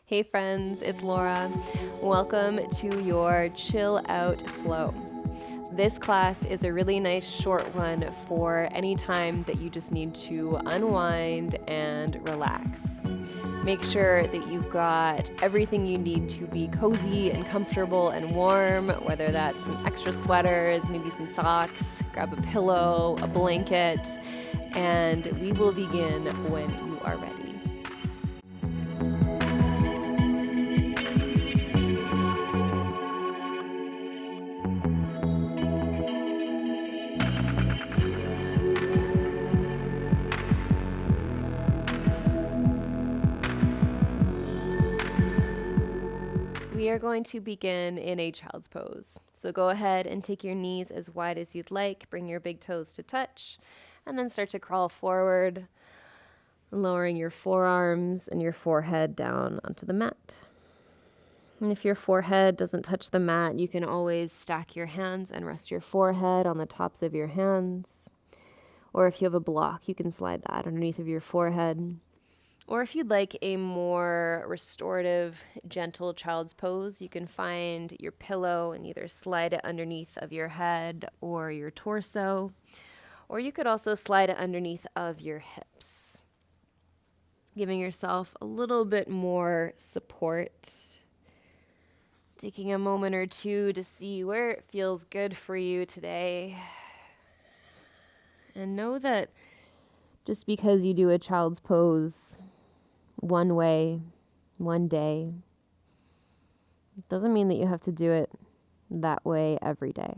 Hey friends, it's Laura. Welcome to your Chill Out Flow. This class is a really nice short one for any time that you just need to unwind and relax. Make sure that you've got everything you need to be cozy and comfortable and warm, whether that's some extra sweaters, maybe some socks, grab a pillow, a blanket, and we will begin when you are ready. We are going to begin in a child's pose. So go ahead and take your knees as wide as you'd like. Bring your big toes to touch, and then start to crawl forward, lowering your forearms and your forehead down onto the mat. And if your forehead doesn't touch the mat, you can always stack your hands and rest your forehead on the tops of your hands. Or if you have a block, you can slide that underneath of your forehead. Or if you'd like a more restorative, gentle child's pose, you can find your pillow and either slide it underneath of your head or your torso. Or you could also slide it underneath of your hips, giving yourself a little bit more support. Taking a moment or two to see where it feels good for you today. And know that just because you do a child's pose one way, one day, it doesn't mean that you have to do it that way every day.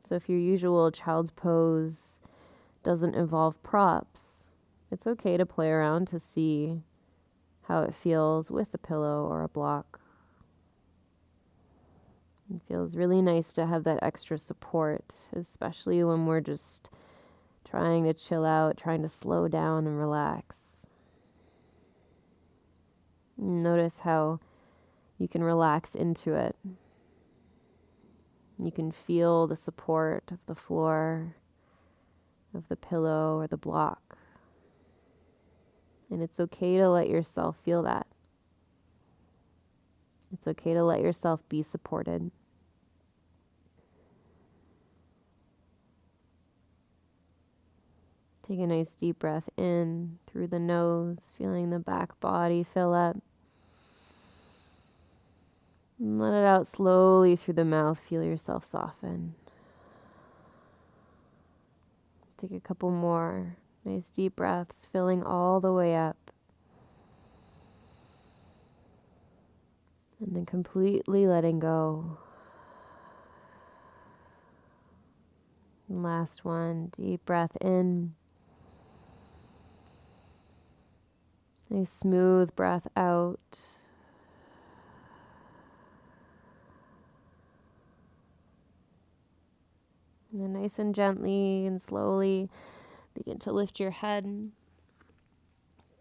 So if your usual child's pose doesn't involve props, it's okay to play around to see how it feels with a pillow or a block. It feels really nice to have that extra support, especially when we're just trying to chill out, trying to slow down and relax. Notice how you can relax into it. You can feel the support of the floor, of the pillow or the block. And it's okay to let yourself feel that. It's okay to let yourself be supported. Take a nice deep breath in through the nose, feeling the back body fill up. And let it out slowly through the mouth. Feel yourself soften. Take a couple more nice deep breaths, filling all the way up. And then completely letting go. And last one, deep breath in. A smooth breath out. And then nice and gently and slowly begin to lift your head.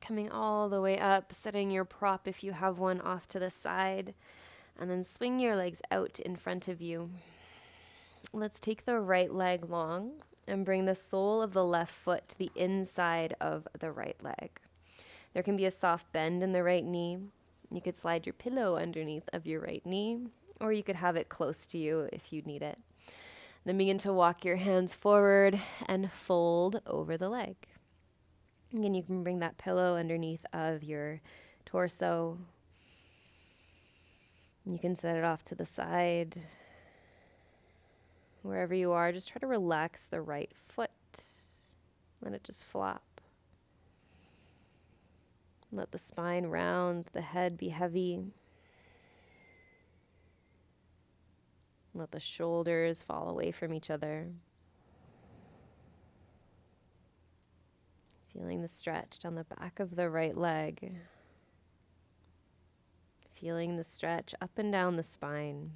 Coming all the way up, setting your prop if you have one off to the side. And then swing your legs out in front of you. Let's take the right leg long and bring the sole of the left foot to the inside of the right leg. There can be a soft bend in the right knee. You could slide your pillow underneath of your right knee, or you could have it close to you if you need it. Then begin to walk your hands forward and fold over the leg. Again, you can bring that pillow underneath of your torso. You can set it off to the side. Wherever you are, just try to relax the right foot. Let it just flop. Let the spine round, the head be heavy. Let the shoulders fall away from each other. Feeling the stretch down the back of the right leg. Feeling the stretch up and down the spine.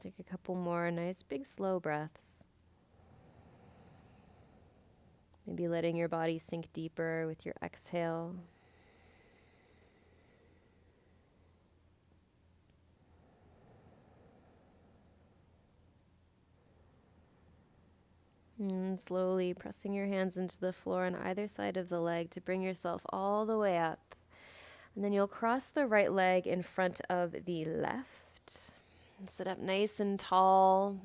Take a couple more nice big slow breaths. Maybe letting your body sink deeper with your exhale. And slowly pressing your hands into the floor on either side of the leg to bring yourself all the way up. And then you'll cross the right leg in front of the left. And sit up nice and tall.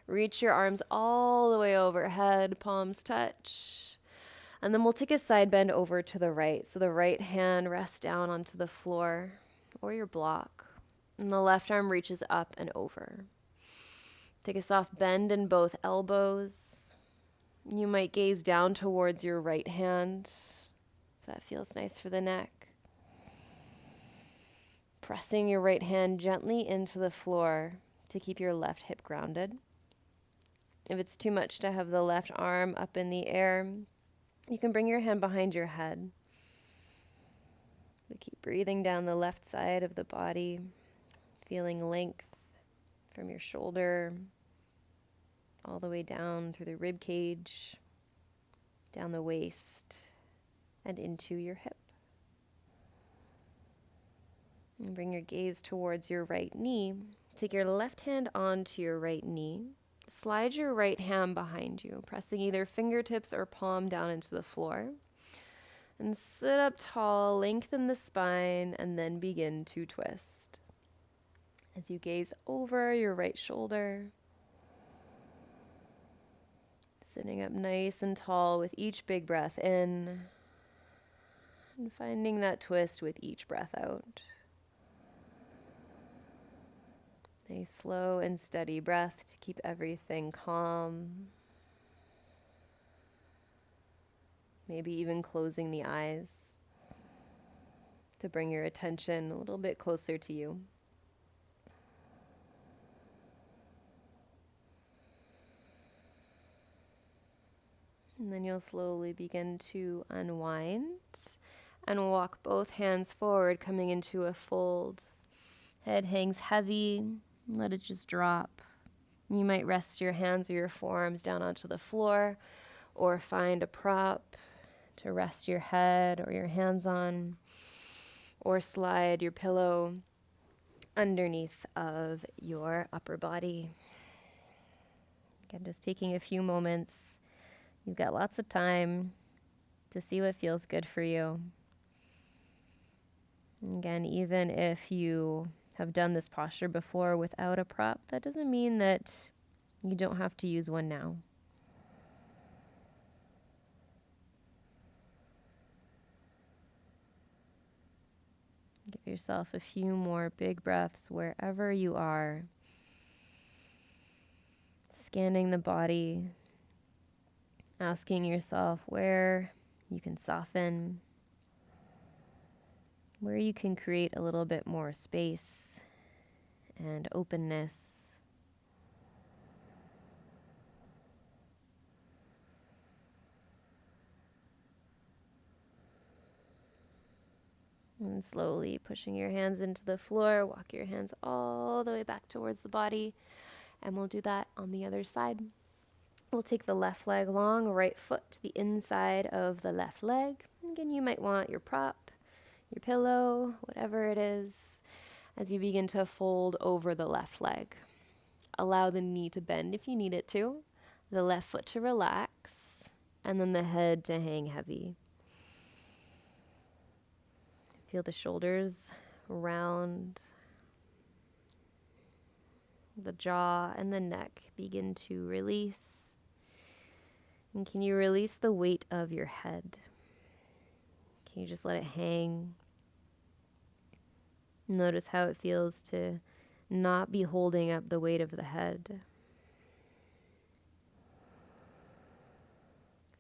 Reach your arms all the way overhead, palms touch. And then we'll take a side bend over to the right. So the right hand rests down onto the floor or your block. And the left arm reaches up and over. Take a soft bend in both elbows. You might gaze down towards your right hand, if that feels nice for the neck. Pressing your right hand gently into the floor to keep your left hip grounded. If it's too much to have the left arm up in the air, you can bring your hand behind your head. But keep breathing down the left side of the body, feeling length from your shoulder all the way down through the rib cage, down the waist, and into your hip. And bring your gaze towards your right knee. Take your left hand onto your right knee. Slide your right hand behind you, pressing either fingertips or palm down into the floor. And sit up tall, lengthen the spine, and then begin to twist. As you gaze over your right shoulder, sitting up nice and tall with each big breath in, and finding that twist with each breath out. A slow and steady breath to keep everything calm. Maybe even closing the eyes to bring your attention a little bit closer to you. And then you'll slowly begin to unwind and walk both hands forward, coming into a fold. Head hangs heavy. Let it just drop. You might rest your hands or your forearms down onto the floor or find a prop to rest your head or your hands on, or slide your pillow underneath of your upper body. Again, just taking a few moments. You've got lots of time to see what feels good for you. Again, even if you have done this posture before without a prop, that doesn't mean that you don't have to use one now. Give yourself a few more big breaths wherever you are. Scanning the body, asking yourself where you can soften, where you can create a little bit more space and openness. And slowly pushing your hands into the floor, walk your hands all the way back towards the body. And we'll do that on the other side. We'll take the left leg long, right foot to the inside of the left leg. Again, you might want your prop, your pillow, whatever it is, as you begin to fold over the left leg. Allow the knee to bend if you need it to, the left foot to relax, and then the head to hang heavy. Feel the shoulders round, the jaw and the neck begin to release. And can you release the weight of your head? Can you just let it hang? Notice how it feels to not be holding up the weight of the head.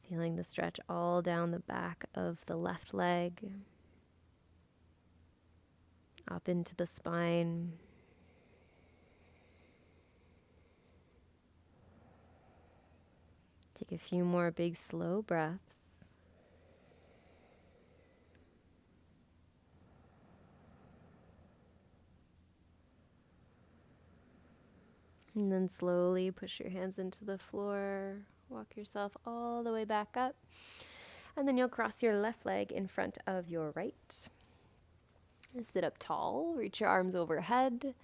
Feeling the stretch all down the back of the left leg, up into the spine. Take a few more big, slow breaths. And then slowly push your hands into the floor. Walk yourself all the way back up. And then you'll cross your left leg in front of your right. Sit up tall, reach your arms overhead,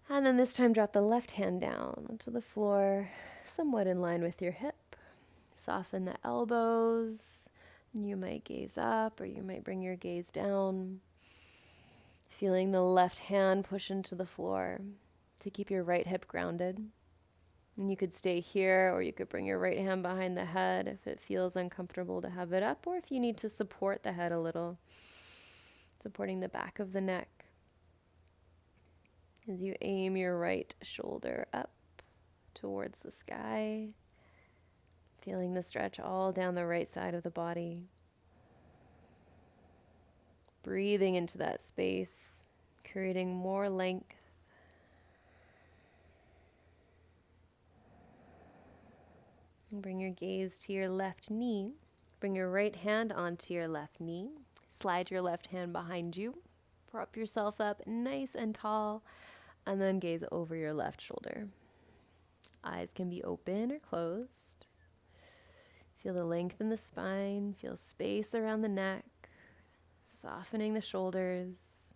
And then this time drop the left hand down onto the floor, somewhat in line with your hip. Soften the elbows. You might gaze up or you might bring your gaze down. Feeling the left hand push into the floor to keep your right hip grounded. And you could stay here or you could bring your right hand behind the head if it feels uncomfortable to have it up, or if you need to support the head a little, supporting the back of the neck. As you aim your right shoulder up towards the sky, feeling the stretch all down the right side of the body. Breathing into that space, creating more length. And bring your gaze to your left knee. Bring your right hand onto your left knee. Slide your left hand behind you. Prop yourself up nice and tall, and then gaze over your left shoulder. Eyes can be open or closed. Feel the length in the spine. Feel space around the neck. Softening the shoulders.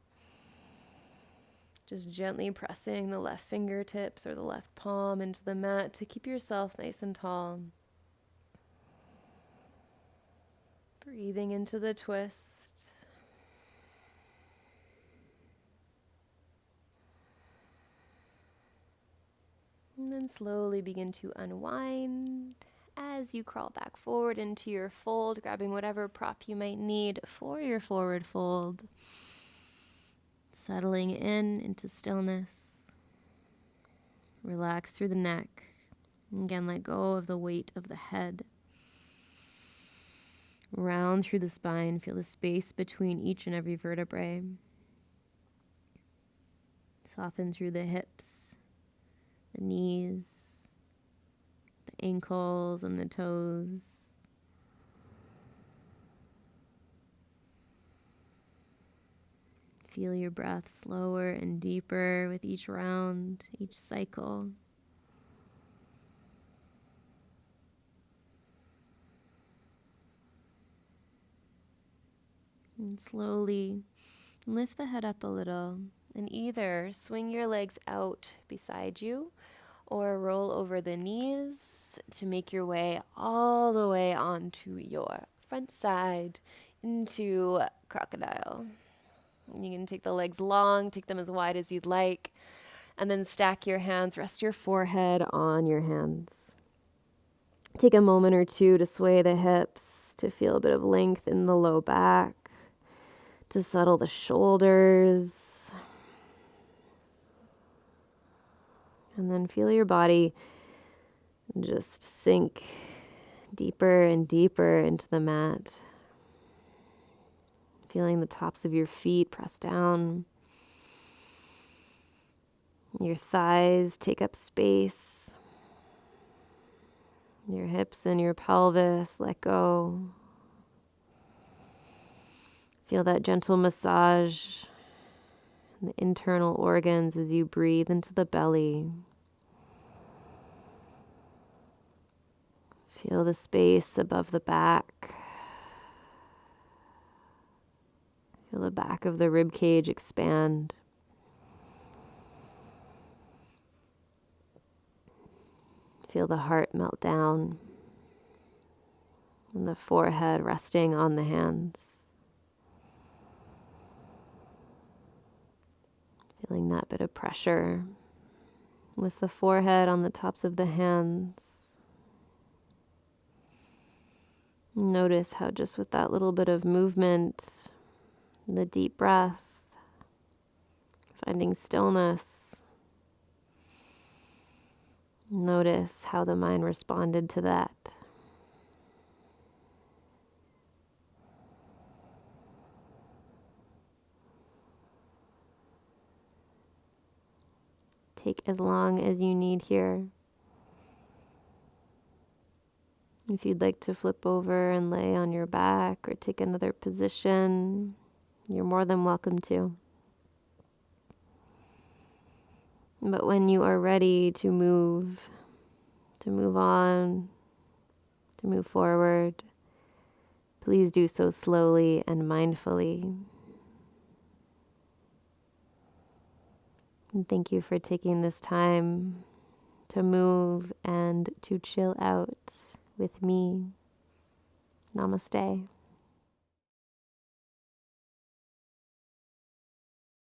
Just gently pressing the left fingertips or the left palm into the mat to keep yourself nice and tall. Breathing into the twist. And then slowly begin to unwind as you crawl back forward into your fold, grabbing whatever prop you might need for your forward fold. Settling into stillness. Relax through the neck. Again, let go of the weight of the head. Round through the spine. Feel the space between each and every vertebrae. Soften through the hips, the knees, the ankles and the toes. Feel your breath slower and deeper with each round, each cycle. And slowly lift the head up a little and either swing your legs out beside you or roll over the knees to make your way all the way onto your front side into crocodile. You can take the legs long, take them as wide as you'd like, and then stack your hands, rest your forehead on your hands. Take a moment or two to sway the hips, to feel a bit of length in the low back, to settle the shoulders. And then feel your body just sink deeper and deeper into the mat. Feeling the tops of your feet press down. Your thighs take up space. Your hips and your pelvis let go. Feel that gentle massage in the internal organs as you breathe into the belly. Feel the space above the back. Feel the back of the rib cage expand. Feel the heart melt down and the forehead resting on the hands. Feeling that bit of pressure with the forehead on the tops of the hands. Notice how just with that little bit of movement, the deep breath, finding stillness, notice how the mind responded to that. Take as long as you need here. If you'd like to flip over and lay on your back or take another position, you're more than welcome to. But when you are ready to move on, to move forward, please do so slowly and mindfully. And thank you for taking this time to move and to chill out with me. Namaste.